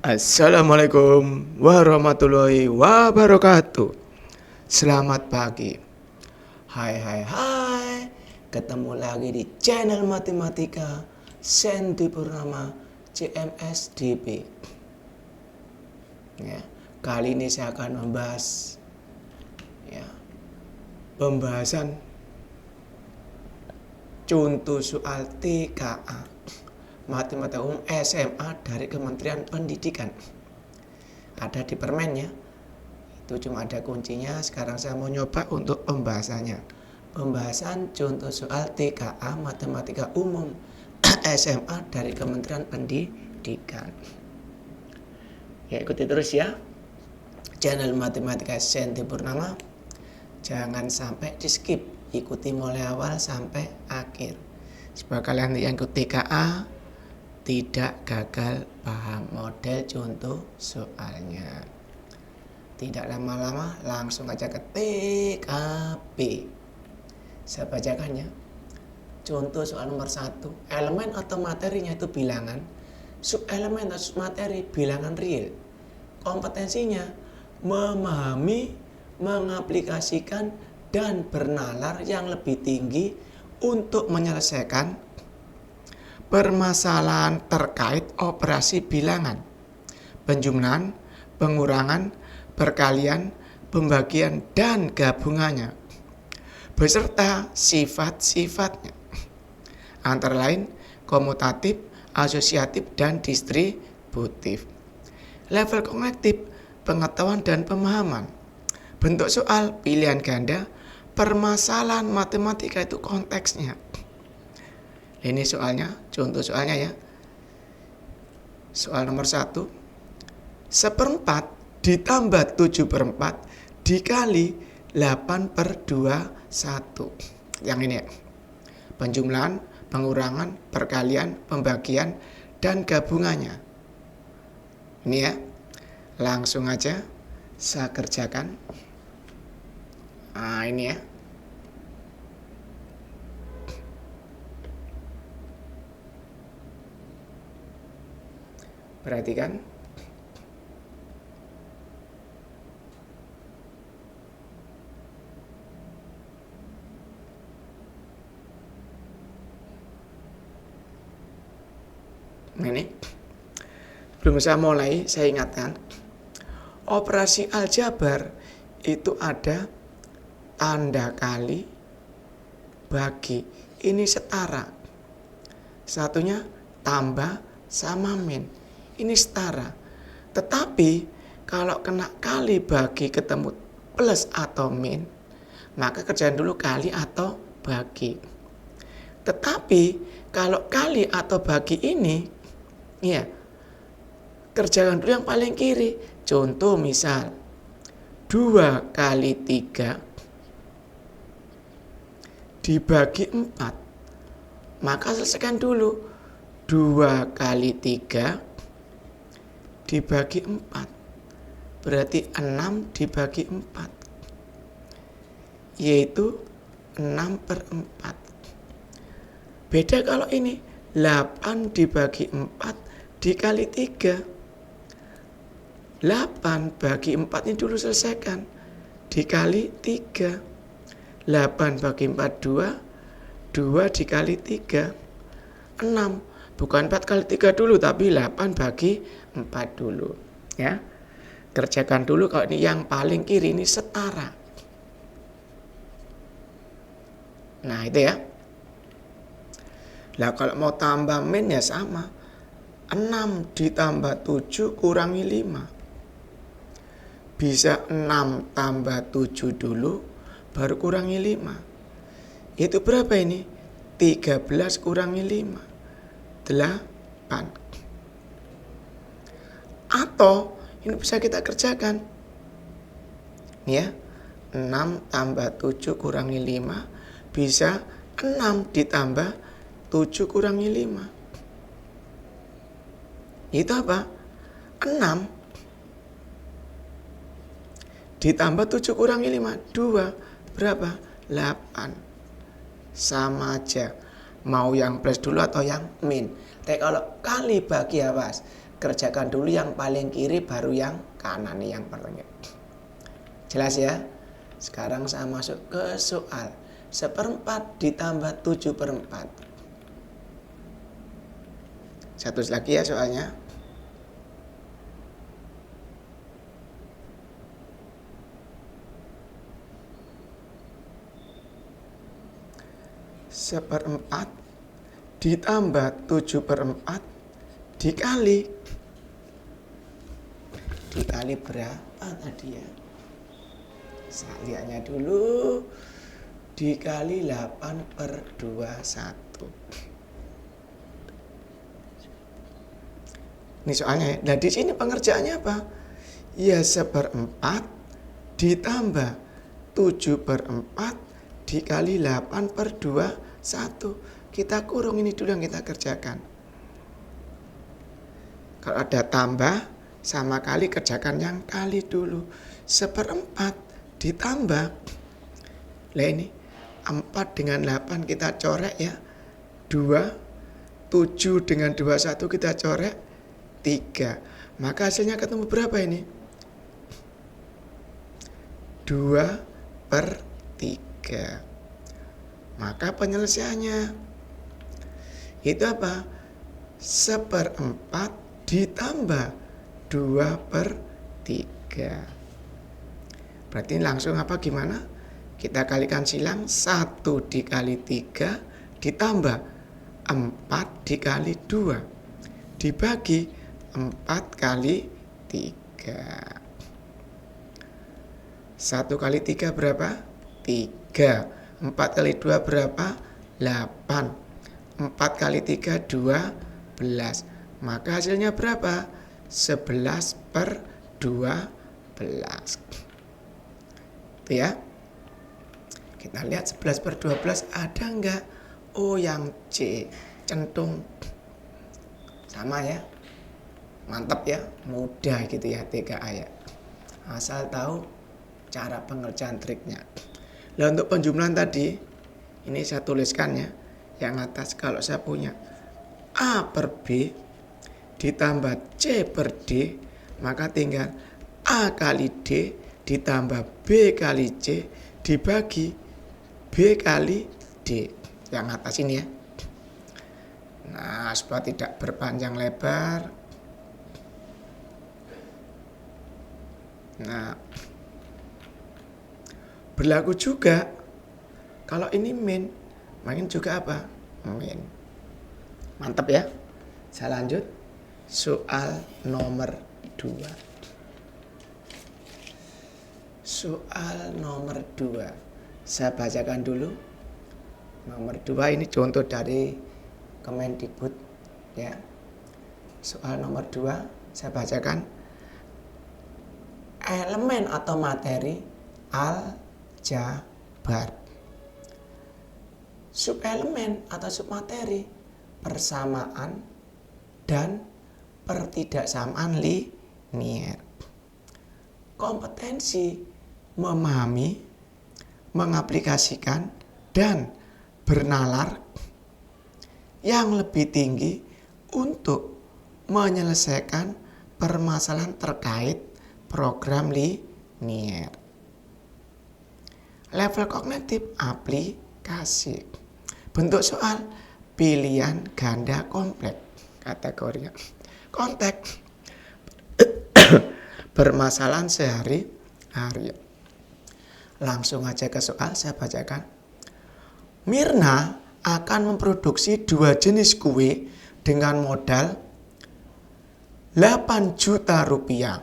Assalamualaikum warahmatullahi wabarakatuh. Selamat pagi. Hai. Ketemu lagi di channel Matematika Sandy Purnama CMSDP. Ya, kali ini saya akan membahas pembahasan contoh soal TKA Matematika Umum SMA dari Kementerian Pendidikan. Ada di permen ya. Itu cuma ada kuncinya. Sekarang saya mau nyoba untuk pembahasannya. Pembahasan contoh soal TKA Matematika Umum SMA dari Kementerian Pendidikan. Ya, ikuti terus ya. Channel Matematika Sandy Purnama. Jangan sampai di skip. Ikuti mulai awal sampai akhir. Supaya kalian yang ikut TKA tidak gagal paham model contoh soalnya. Tidak lama-lama, langsung aja ke TKP. Saya bacakan ya. Contoh soal nomor 1. Elemen atau materinya itu bilangan. Subelemen atau submateri bilangan real. Kompetensinya memahami, mengaplikasikan, dan bernalar yang lebih tinggi untuk menyelesaikan permasalahan terkait operasi bilangan, penjumlahan, pengurangan, perkalian, pembagian, dan gabungannya, beserta sifat-sifatnya, antara lain komutatif, asosiatif, dan distributif. Level kognitif, pengetahuan dan pemahaman. Bentuk soal, pilihan ganda, permasalahan matematika itu konteksnya. Ini soalnya, contoh soalnya ya. Soal nomor 1. 1/4 ditambah 7/4 dikali 8/21. Yang ini ya. Penjumlahan, pengurangan, perkalian, pembagian, dan gabungannya. Ini ya. Langsung aja saya kerjakan. Nah, ini ya. Perhatikan. Ini. Belum saya mulai, saya ingatkan. Operasi aljabar itu ada tanda kali, bagi. Ini setara. Satunya tambah sama min. Ini setara. Tetapi kalau kena kali bagi ketemu plus atau min, maka kerjain dulu kali atau bagi. Tetapi kalau kali atau bagi ini, ya kerjakan dulu yang paling kiri. Contoh misal 2 kali 3 dibagi 4. Maka selesaikan dulu. 2 kali 3 dibagi 4. Berarti 6 dibagi 4. Yaitu 6/4. Beda kalau ini 8 dibagi 4 dikali 3. 8 bagi 4 ini dulu selesaikan. Dikali 3. 8 bagi 4 2. 2 dikali 3 6. Bukan 4 kali 3 dulu, tapi 8 bagi 4 dulu. Ya. Kerjakan dulu kalau ini yang paling kiri ini setara. Nah, itu ya. Lah kalau mau tambah min ya sama. 6 ditambah 7 kurangi 5. Bisa 6 tambah 7 dulu, baru kurangi 5. Itu berapa ini? 13 kurangi 5. 8. Atau ini bisa kita kerjakan. Ya. 6 tambah 7 kurangi 5 bisa 6 ditambah 7 kurangi 5. Itu apa? 6 ditambah 7 kurangi 5 2. Berapa? 8. Sama aja. Mau yang plus dulu atau yang min. Tapi kalau kali bagi awas, kerjakan dulu yang paling kiri baru yang kanan nih yang perlunya. Jelas ya? Sekarang saya masuk ke soal. 1/4 ditambah 7/4. Satu lagi ya soalnya. Seperempat ditambah 7/4 dikali berapa tadi ya? Saya lihatnya dulu. Dikali 8/21. Ini soalnya ya. Nah di sini pengerjaannya apa? Ya 1/4 ditambah 7/4 dikali 8/21. Kita kurung ini dulu yang kita kerjakan. Kalau ada tambah sama kali kerjakan yang kali dulu. 1/4 ditambah. Lah ini 4 dengan 8 kita corek ya. 2. 7 dengan 21 kita corek 3. Maka hasilnya ketemu berapa ini? 2/3. Maka penyelesaiannya itu apa? 1/4 ditambah 2/3. Berarti langsung apa gimana? Kita kalikan silang. 1 dikali 3 ditambah 4 dikali 2 dibagi 4 kali 3. 1 kali 3 berapa? 3. 4 kali 2 berapa? 8. 4 kali 3 12. Maka hasilnya berapa? 11/12. Itu ya. Kita lihat 11/12 ada enggak? Oh yang C, centung. Sama ya. Mantap ya, mudah gitu ya TKA ya. Asal tahu cara pengerjaan triknya. Nah untuk penjumlahan tadi, ini saya tuliskan ya. Yang atas kalau saya punya A per B ditambah C per D, maka tinggal A kali D ditambah B kali C dibagi B kali D. Yang atas ini ya. Nah, supaya tidak berpanjang lebar. Nah, berlaku juga kalau ini min, makin juga apa? Min. Mantap ya. Saya lanjut. Soal nomor 2. Soal nomor 2. Saya bacakan dulu. Nomor 2 ini contoh dari Kemendikbud ya. Soal nomor 2 saya bacakan. Elemen atau materi aljabar. Subelemen atau submateri persamaan dan pertidaksamaan linier. Kompetensi memahami, mengaplikasikan, dan bernalar yang lebih tinggi untuk menyelesaikan permasalahan terkait program linier. Level kognitif aplikasi. Bentuk soal pilihan ganda kompleks. Kategorinya konteks permasalahan sehari-hari. Langsung aja ke soal, saya bacakan. Mirna akan memproduksi 2 jenis kue dengan modal 8 juta rupiah.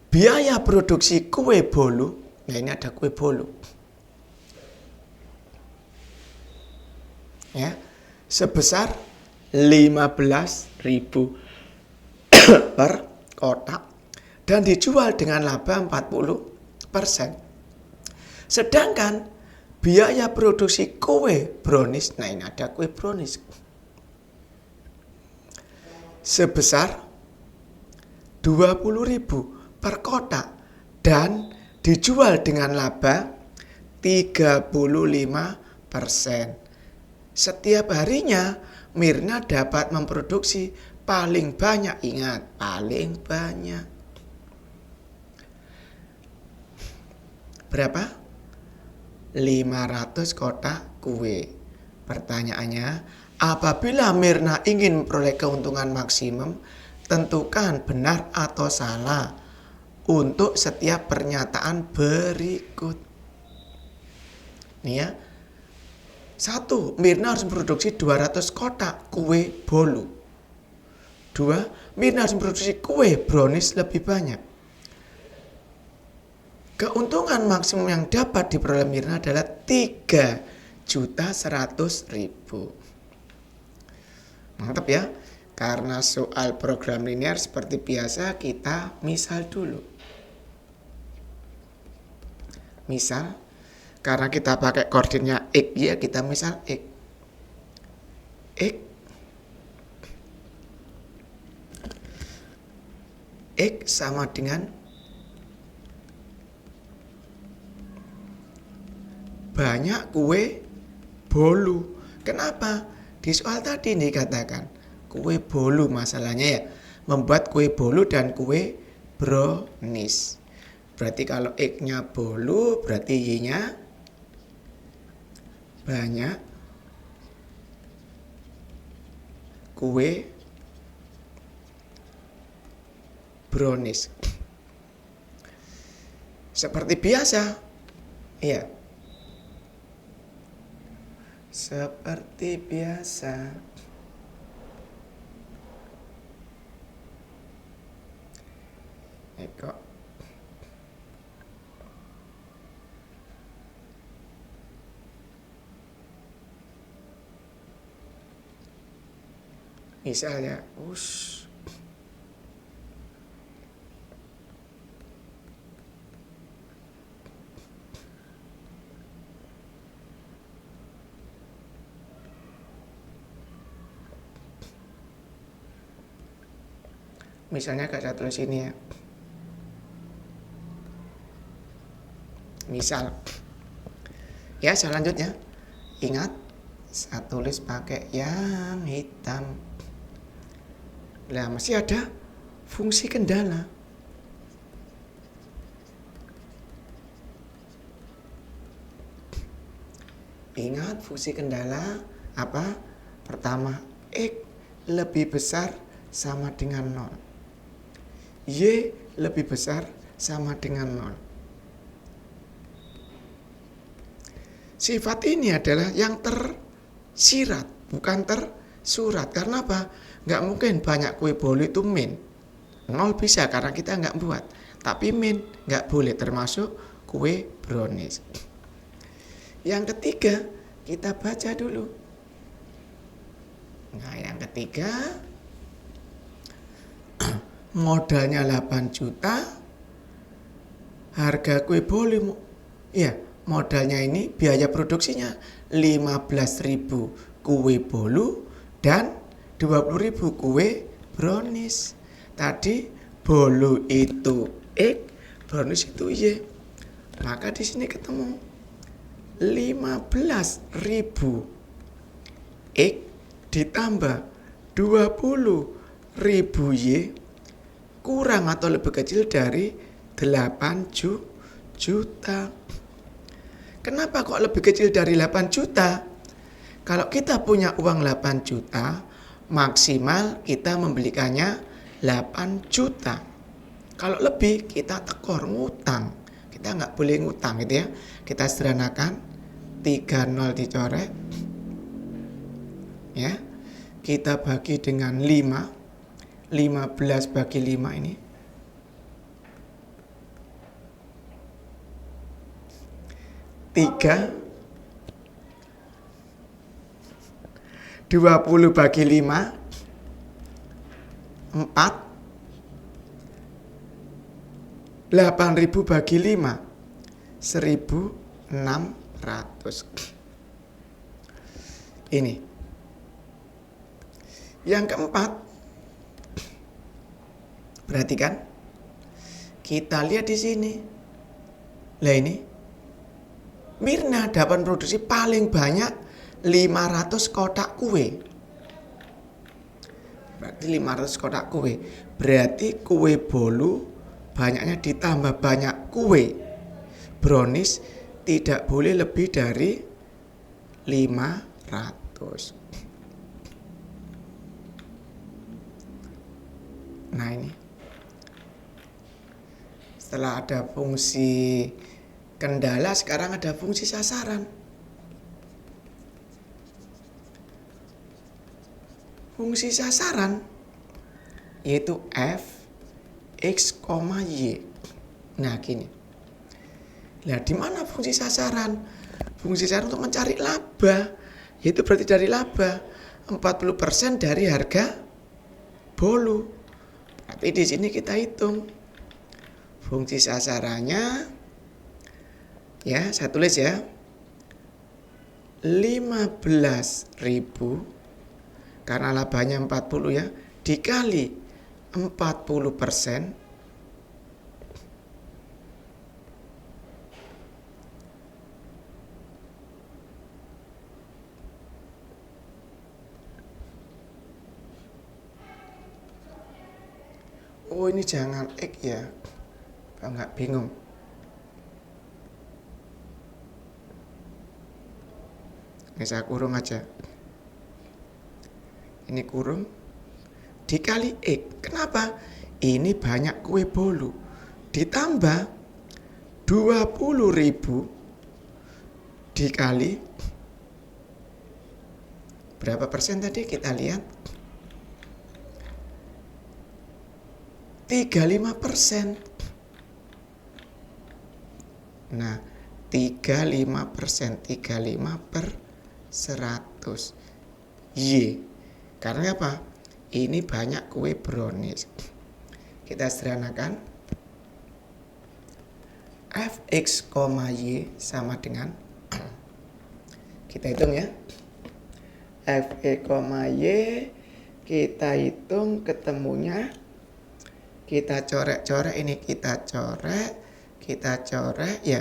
Biaya produksi kue bolu, nah ini ada kue bolu, ya, sebesar 15.000 per kotak dan dijual dengan laba 40%. Sedangkan biaya produksi kue brownies, nah ini ada kue brownies, sebesar 20.000 per kotak dan dijual dengan laba 35%. Setiap harinya Mirna dapat memproduksi paling banyak. Ingat, paling banyak. Berapa? 500 kotak kue. Pertanyaannya, apabila Mirna ingin memperoleh keuntungan maksimum, tentukan benar atau salah untuk setiap pernyataan berikut. Nih ya. 1. Mirna harus memproduksi 200 kotak kue bolu. 2. Mirna harus memproduksi kue brownies lebih banyak. Keuntungan maksimum yang dapat diperoleh Mirna adalah 3.100.000. Mantap ya. Karena soal program linear seperti biasa kita misal dulu. Misal, karena kita pakai koordinatnya X ya, kita misal X. X sama dengan banyak kue bolu. Kenapa? Di soal tadi nih katakan kue bolu masalahnya ya. Membuat kue bolu dan kue brownies. Berarti kalau X-nya bolu berarti Y-nya banyak kue brownies. Seperti biasa. Iya. Seperti biasa. Eko. Misalnya, misalnya kayak saya tulis ini ya. Misal. Ya, selanjutnya. Ingat, saya tulis pakai yang hitam. Nah, masih ada fungsi kendala. Ingat fungsi kendala apa? Pertama, X lebih besar sama dengan 0. Y lebih besar sama dengan 0. Sifat ini adalah yang tersirat, bukan tersurat. Karena apa? Nggak mungkin banyak kue bolu itu min. 0 bisa karena kita nggak buat. Tapi min nggak boleh, termasuk kue brownies. Yang ketiga, kita baca dulu. Nah, yang ketiga, modalnya 8 juta, harga kue bolu, ya modalnya ini biaya produksinya 15.000 kue bolu dan 20.000 kue brownies. Tadi bolu itu X, brownies itu Y. Maka di sini ketemu 15.000 X ditambah 20.000 Y kurang atau lebih kecil dari 8 juta. Kenapa kok lebih kecil dari 8 juta? Kalau kita punya uang 8 juta, maksimal kita membelikannya 8 juta. Kalau lebih, kita tekor, ngutang. Kita nggak boleh ngutang gitu ya. Kita sederhanakan, 30 dicoret. Ya, kita bagi dengan 5. 15 bagi 5 ini. 3, 20 bagi 5, 4, 8.000 bagi 5, 1.600. Ini. Yang keempat, perhatikan, kita lihat di sini. Lah ini, Mirna dapat produksi paling banyak 500 kotak kue. berarti 500 kotak kue. Berarti kue bolu banyaknya ditambah banyak kue brownies tidak boleh lebih dari 500. Nah ini, setelah ada fungsi kendala, sekarang ada fungsi sasaran. Fungsi sasaran yaitu f, x, y. Nah gini. Nah di mana fungsi sasaran? Fungsi sasaran untuk mencari laba, yaitu berarti dari laba 40% dari harga bolu. Berarti di sini kita hitung fungsi sasarannya, ya saya tulis ya, 15.000 karena labanya 40 ya, dikali 40%, oh ini jangan X ya, kalau nggak bingung. Ini saya kurung aja. Ini kurung dikali X. Kenapa? Ini banyak kue bolu. Ditambah 20.000 dikali berapa persen tadi kita lihat? 35%. Nah, 35%, 35 per 100 Y. Karena apa? Ini banyak kue brownies. Kita sederhanakan. Fx, y sama dengan kita hitung ya. Fe, y kita hitung ketemunya. Kita coret-coret, ini kita coret ya.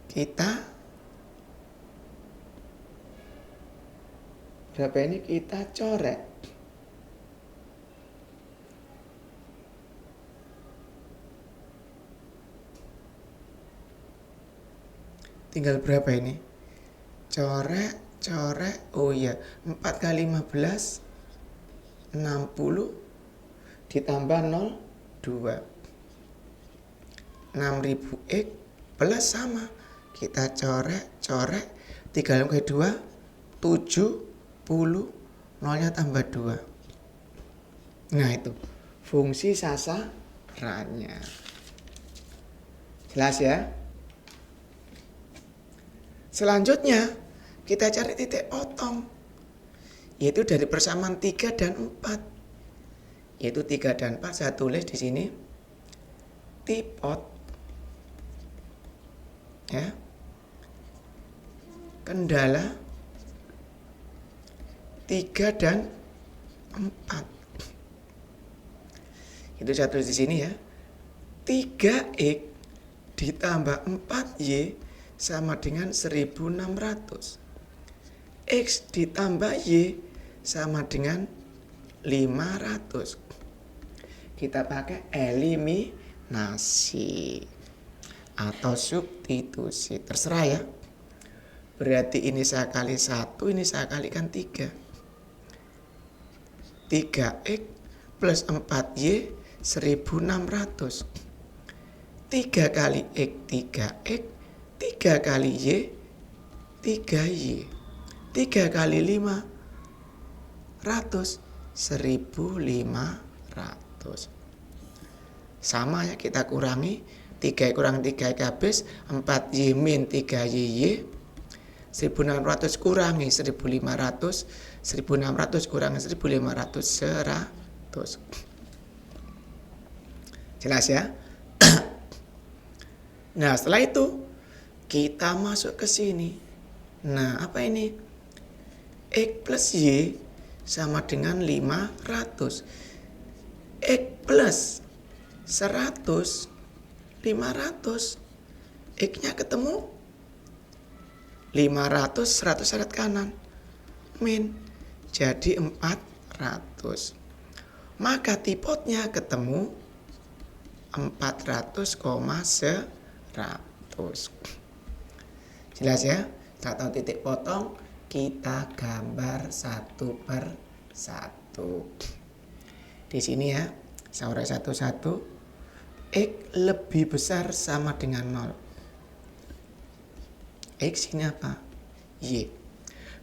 Kita berapa ini kita coret. Tinggal berapa ini? Coret. Oh iya, 4 kali 15 60 ditambah 0 2. 6.000 X plus sama. Kita coret 3 kali 2 70, nolnya tambah 2. Nah itu fungsi sasarannya. Jelas ya? Selanjutnya kita cari titik potong, yaitu dari persamaan 3 dan 4. Yaitu 3 dan 4 saya tulis di sini tipot ya. Kendala 3 dan 4. Itu saya tulis di sini ya. 3x ditambah 4y sama dengan 1600. X ditambah y sama dengan 500. Kita pakai eliminasi atau substitusi, terserah ya. Berarti ini saya kali 1, ini saya kalikan 3. 3x plus 4y 1600. 3 kali x 3x, 3 kali y 3y, 3 kali 500 1500. Sama ya, kita kurangi 3 kurang 3 habis 4y min 3y 1600 kurangi 1500, 1600 kurangi 1500 100. Jelas ya? Nah setelah itu kita masuk ke sini. Nah apa ini? X plus y sama dengan 500. X plus 100 500. X-nya ketemu 500, 100 syarat kanan min, jadi 400. Maka tipotnya ketemu 400,100. Jelas ya? Atau titik potong, kita gambar 1/1. Di sini ya, saya urai satu-satu. X lebih besar sama dengan 0. X ini apa? Y.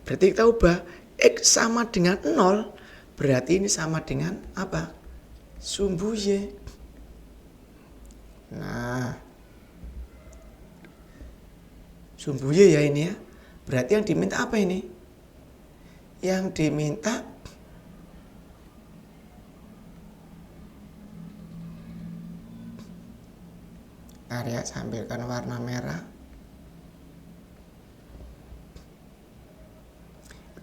Berarti kita ubah X sama dengan 0. Berarti ini sama dengan apa? Sumbu Y. Nah, sumbu Y ya ini ya. Berarti yang diminta apa ini? Yang diminta area sambilkan warna merah.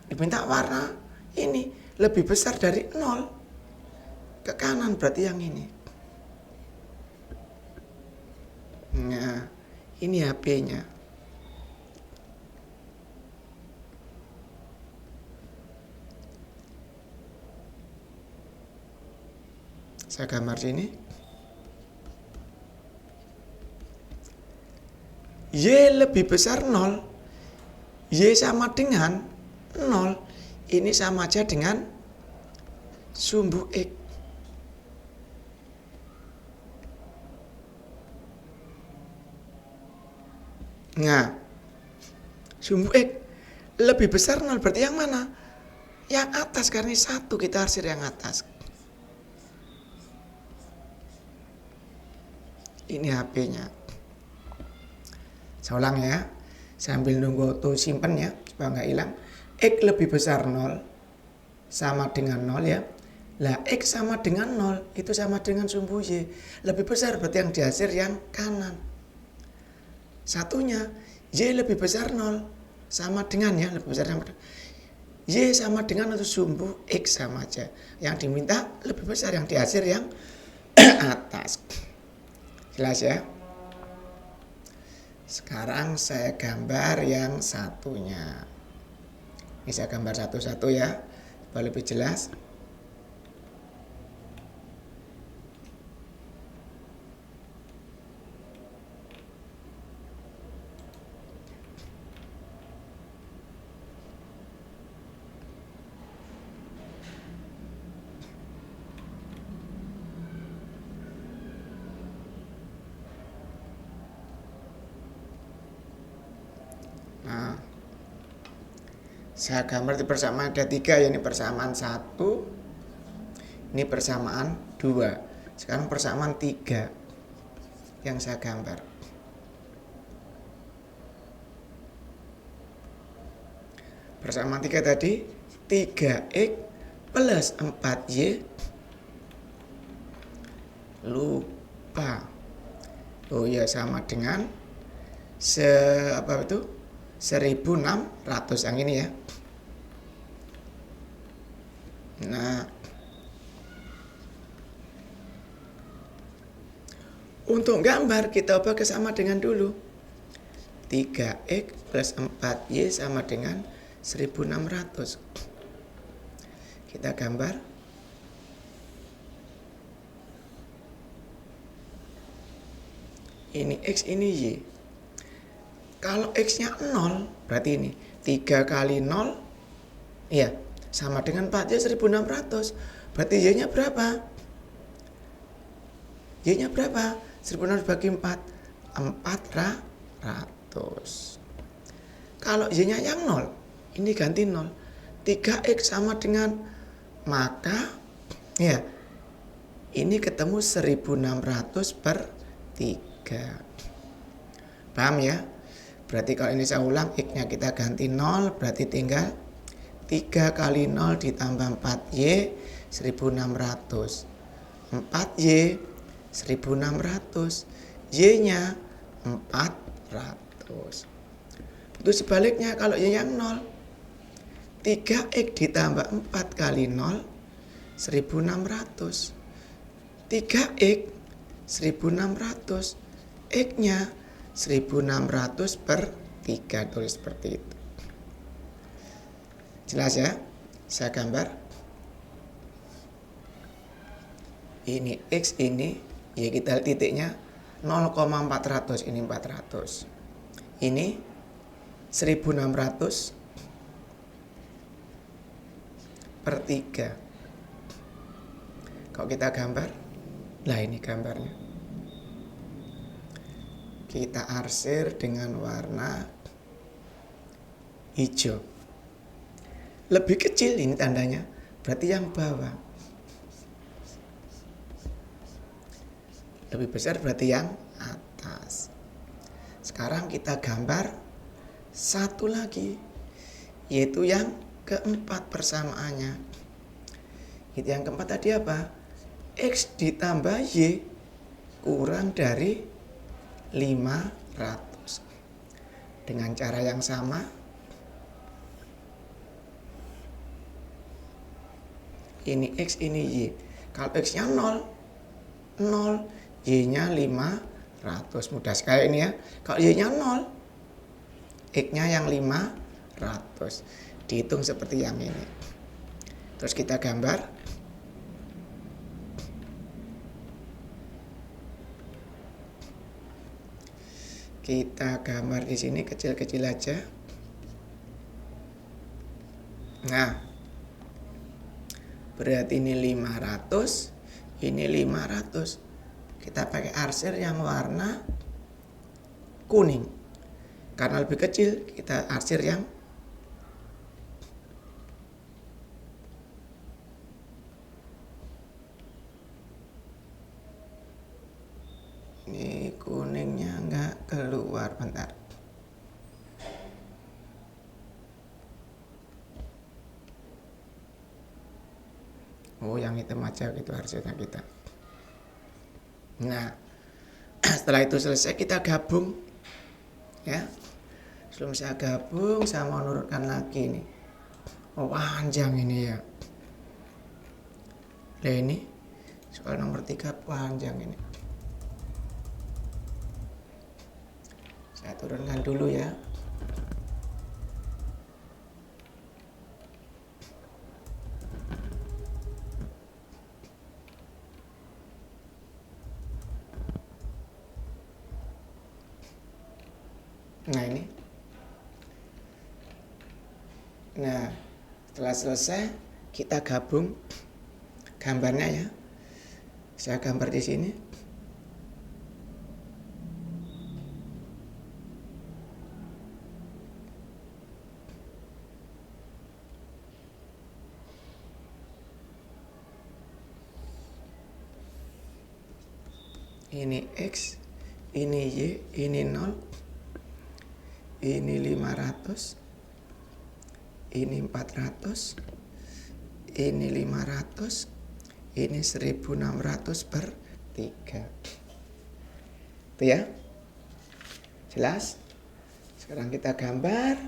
Diminta warna ini lebih besar dari 0 ke kanan, berarti yang ini. Nah, ini HP-nya. Saya gambar sini. Y lebih besar 0. Y sama dengan 0. Ini sama aja dengan sumbu X. Nah, sumbu X lebih besar 0 berarti yang mana? Yang atas, karena 1 kita harus yang atas. Ini HP-nya. Saya ulang ya, sambil nunggu auto simpen ya, supaya nggak hilang. X lebih besar 0 sama dengan 0 ya. Lah X sama dengan 0 itu sama dengan sumbu Y. Lebih besar berarti yang dihasil yang kanan. Satunya Y lebih besar 0 sama dengan ya, lebih besar sama Y sama dengan itu sumbu X sama aja. Yang diminta lebih besar, yang dihasil yang atas. Jelas ya? Sekarang saya gambar yang satunya. Ini saya gambar satu-satu ya, supaya lebih jelas. Nah, saya gambar di persamaan ada 3 ya. Ini persamaan 1, ini persamaan 2. Sekarang persamaan 3 yang saya gambar. Persamaan 3 tadi 3x plus 4y. Lupa. Oh ya, sama dengan 1600 yang ini ya. Nah, untuk gambar kita ubah ke sama dengan dulu. 3x plus 4y sama dengan 1600. Kita gambar. Ini x, ini y. Kalau x-nya 0, berarti ini 3 kali 0 ya, sama dengan 4y 1600. Berarti y-nya berapa? Y-nya berapa? 1600 bagi 4, 400. Kalau y-nya yang 0, ini ganti 0. 3x sama dengan, maka ya, ini ketemu 1600 per 3. Paham ya? Berarti kalau ini saya ulang, x-nya kita ganti 0, berarti tinggal 3 kali 0 ditambah 4y 1600. 4y 1600, y-nya 400. Itu sebaliknya kalau y yang 0, 3x ditambah 4 kali 0 1600. 3x 1600, x-nya 1600 per 3, tulis seperti itu. Jelas ya? Saya gambar. Ini X, ini ya kita lihat titiknya 0,400, ini 400. Ini 1600 per 3. Kalau kita gambar, lah ini gambarnya. Kita arsir dengan warna hijau. Lebih kecil ini tandanya, berarti yang bawah. Lebih besar berarti yang atas. Sekarang kita gambar satu lagi, yaitu yang keempat persamaannya. Itu yang keempat tadi apa? X ditambah Y kurang dari 500. Dengan cara yang sama, ini X, ini Y. Kalau X-nya 0, Y-nya 500. Mudah sekali ini ya. Kalau Y-nya 0, X-nya yang 500. Dihitung seperti yang ini. Terus kita gambar. Kita gambar di sini kecil-kecil aja. Nah, berarti ini 500, ini 500. Kita pakai arsir yang warna kuning. Karena lebih kecil, kita arsir yang ini kuningnya nggak keluar, bentar. Oh, yang hitam aja gitu arsirnya kita. Nah, setelah itu selesai kita gabung, ya. Sebelum saya gabung, saya mau nurutkan lagi nih. Oh, panjang ini ya. Nah, ini soal nomor 3 panjang ini. Saya turunkan dulu ya. Nah ini. Nah, setelah selesai kita gabung gambarnya ya. Saya gambar di sini. Ini X, ini Y, ini 0, ini 500, ini 400, ini 500, ini 1600 per 3. Itu ya. Jelas? Sekarang kita gambar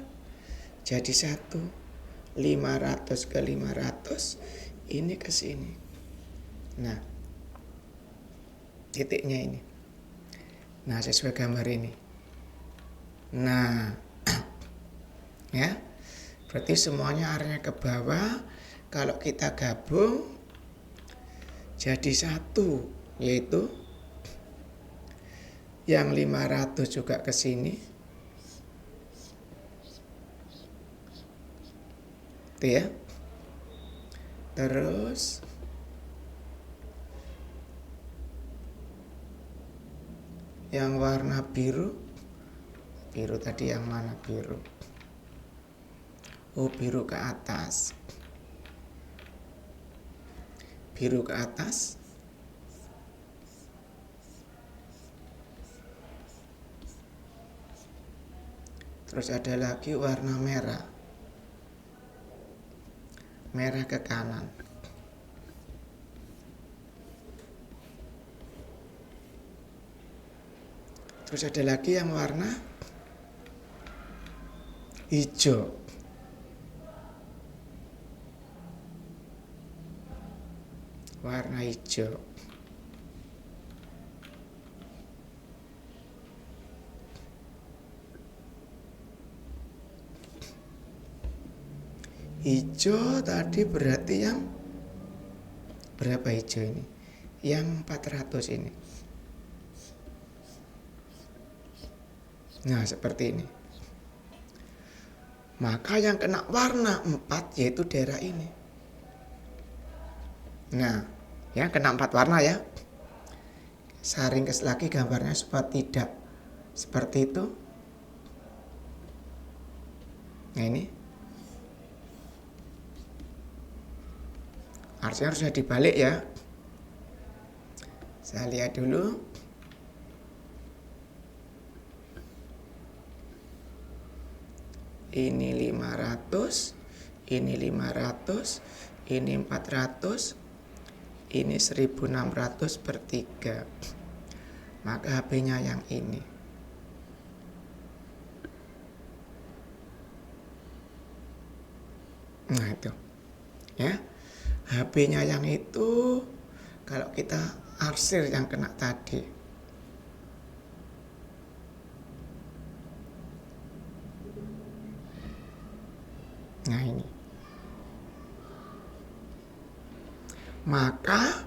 jadi 500 ke 500, ini ke sini. Nah, titiknya ini. Nah, sesuai gambar ini. Nah, ya, berarti semuanya arahnya ke bawah. Kalau kita gabung jadi satu, yaitu yang 500 juga ke sini. Itu ya. Terus yang warna biru tadi yang mana biru? Oh, biru ke atas. Biru ke atas. Terus ada lagi warna merah. Merah ke kanan. Terus ada lagi yang warna hijau. Warna hijau. Hijau tadi berarti yang berapa hijau ini? yang 400 ini. Nah, seperti ini. Maka yang kena warna 4 yaitu daerah ini. Nah, ya kena 4 warna ya. Saya ringkas lagi gambarnya supaya tidak seperti itu. Nah ini. Harusnya dibalik ya. Saya lihat dulu. Ini 500, ini 500, ini 400, ini 1600 per 3. Maka HP-nya yang ini. Nah itu. Ya. HP-nya yang itu kalau kita arsir yang kena tadi. Nah ini. Maka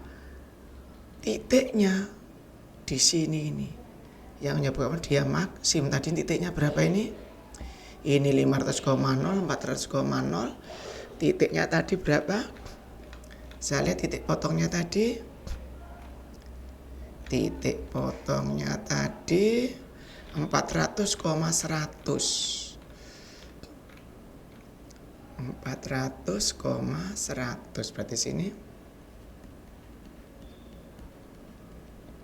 titiknya di sini ini yang menyebabkan dia maksim. Tadi titiknya berapa ini? Ini 500,0, 400,0. Titiknya tadi berapa? Saya lihat titik potongnya tadi. Titik potongnya tadi 400,100. 400,100 berarti sini.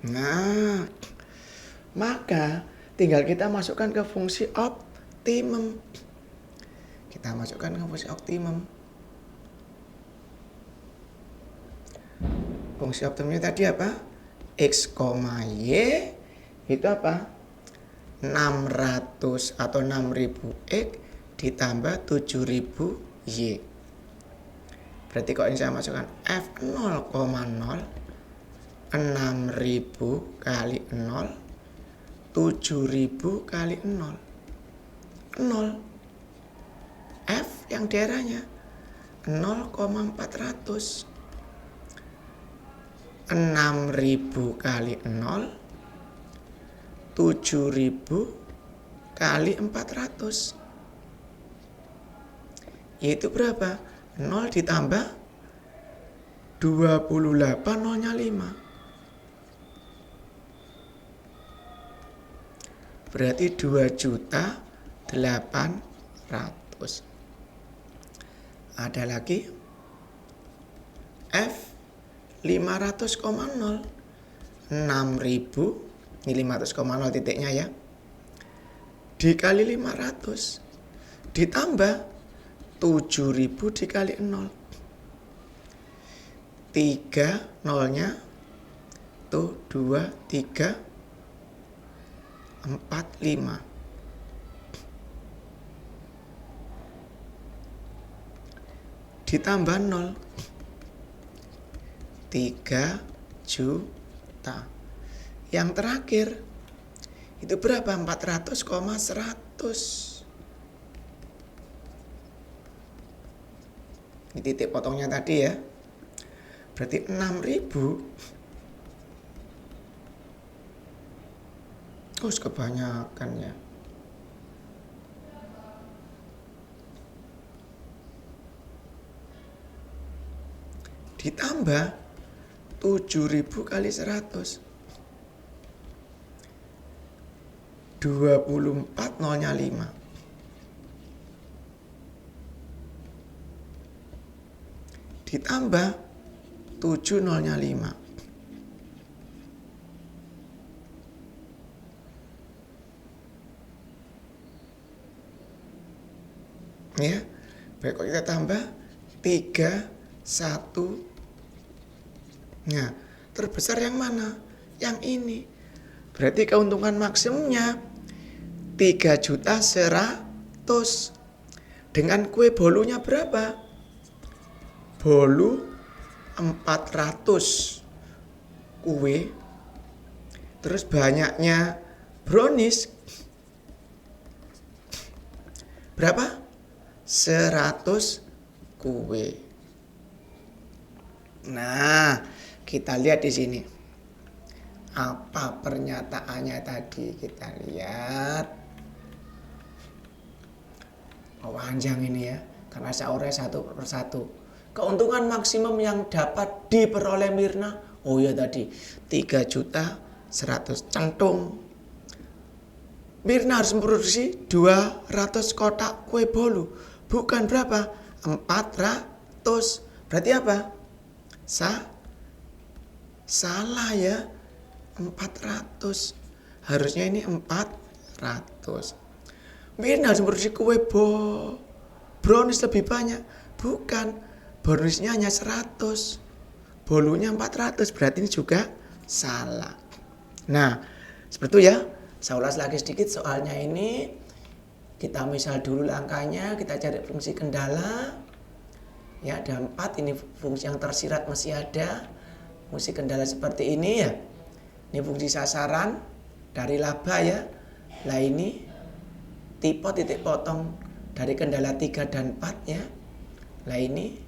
Nah, maka tinggal kita masukkan ke fungsi optimum. Kita masukkan ke fungsi optimum. Fungsi optimumnya tadi apa? X, Y itu apa? 600 atau 6000X ditambah 7000 Y. Berarti kalau ini saya masukkan F 0,0 6000 kali 0 7000 kali 0 0. F yang daerahnya 0,400. 6000 kali 0 7000 kali 400. Yaitu berapa? 0 ditambah 28 nolnya 5. Berarti 2.800.000. Ada lagi F 500,0 6.000. Ini 500,0 titiknya ya. Dikali 500 ditambah 7.000 dikali 0. 3 nolnya tuh 2, 3, 4, 5. Ditambah 0 3 juta. Yang terakhir itu berapa? 400,100. Ini titik potongnya tadi ya. Berarti 6.000. Terus kebanyakan ya. Ditambah 7.000 kali 100. 24 nolnya 5. Ditambah 7 nolnya 5. Ya. Baik, kalau kita tambah 3, 1. Nah, terbesar yang mana? Yang ini. Berarti keuntungan maksimumnya 3.100.000. Dengan kue bolunya berapa? Bolu 400 kue. Terus banyaknya brownies berapa? 100 kue. Nah, kita lihat di sini. Apa pernyataannya tadi? Kita lihat. Oh, panjang ini ya, karena saya urai satu persatu. Keuntungan maksimum yang dapat diperoleh Mirna, oh ya tadi 3.100.000 centung. Mirna harus memproduksi 200 kotak kue bolu. Bukan berapa? 400. Berarti apa? Salah ya. 400. Harusnya ini 400. Mirna harus memproduksi kue brownies lebih banyak. Bukan. Browniesnya hanya 100. Bolunya 400. Berarti ini juga salah. Nah, seperti itu ya. Saya ulas lagi sedikit soalnya ini. Kita misal dulu langkahnya. Kita cari fungsi kendala. Ya, ada 4. Ini fungsi yang tersirat masih ada. Fungsi kendala seperti ini ya. Ini fungsi sasaran dari laba ya. Lah ini tipe titik potong dari kendala 3 dan 4 ya. Lah ini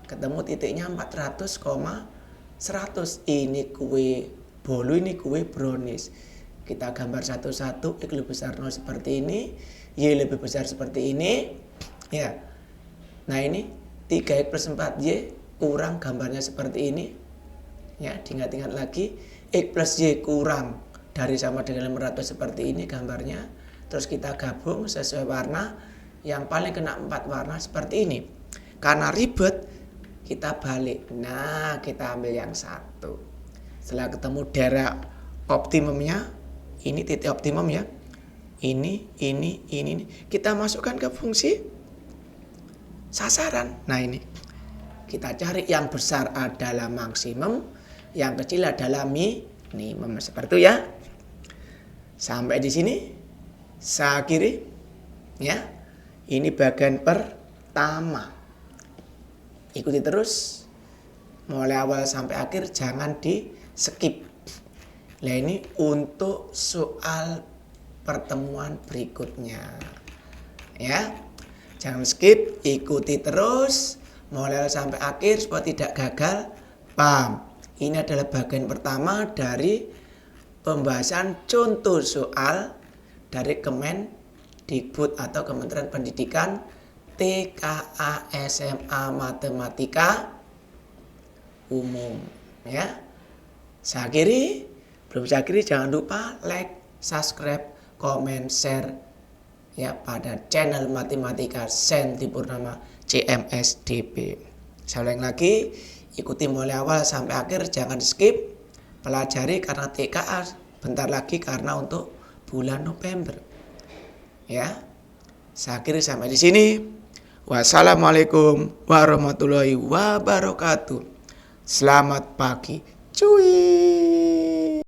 ketemu titiknya 400,100. Ini kue bolu, ini kue brownies. Kita gambar satu-satu. X lebih besar 0 seperti ini, Y lebih besar seperti ini ya. Nah ini 3X plus 4Y kurang gambarnya seperti ini ya. Diingat-ingat lagi, X plus Y kurang dari sama dengan 500 seperti ini gambarnya. Terus kita gabung sesuai warna. Yang paling kena 4 warna seperti ini. Karena ribet, kita balik. Nah, kita ambil yang satu. Setelah ketemu daerah optimumnya, ini titik optimum ya. Ini. Kita masukkan ke fungsi sasaran. Nah ini. Kita cari yang besar adalah maksimum, yang kecil adalah minimum. Seperti itu ya. Sampai di sini. Saya akhiri ya. Ini bagian pertama. Ikuti terus mulai awal sampai akhir, jangan di skip. Nah ini untuk soal pertemuan berikutnya ya. Jangan skip, ikuti terus mulai awal sampai akhir supaya tidak gagal paham. Ini adalah bagian pertama dari pembahasan contoh soal dari Kemendikbud atau Kementerian Pendidikan, TKA SMA Matematika Umum ya. Saya akhiri, belum saya akhiri jangan lupa like, subscribe, komen, share ya pada channel Matematika Senti Purnama CMSDP. Saya ulang lagi, ikuti mulai awal sampai akhir, jangan skip, pelajari karena TKA bentar lagi karena untuk bulan November. Ya. Saya akhiri sampai di sini. Wassalamualaikum warahmatullahi wabarakatuh. Selamat pagi, cuy.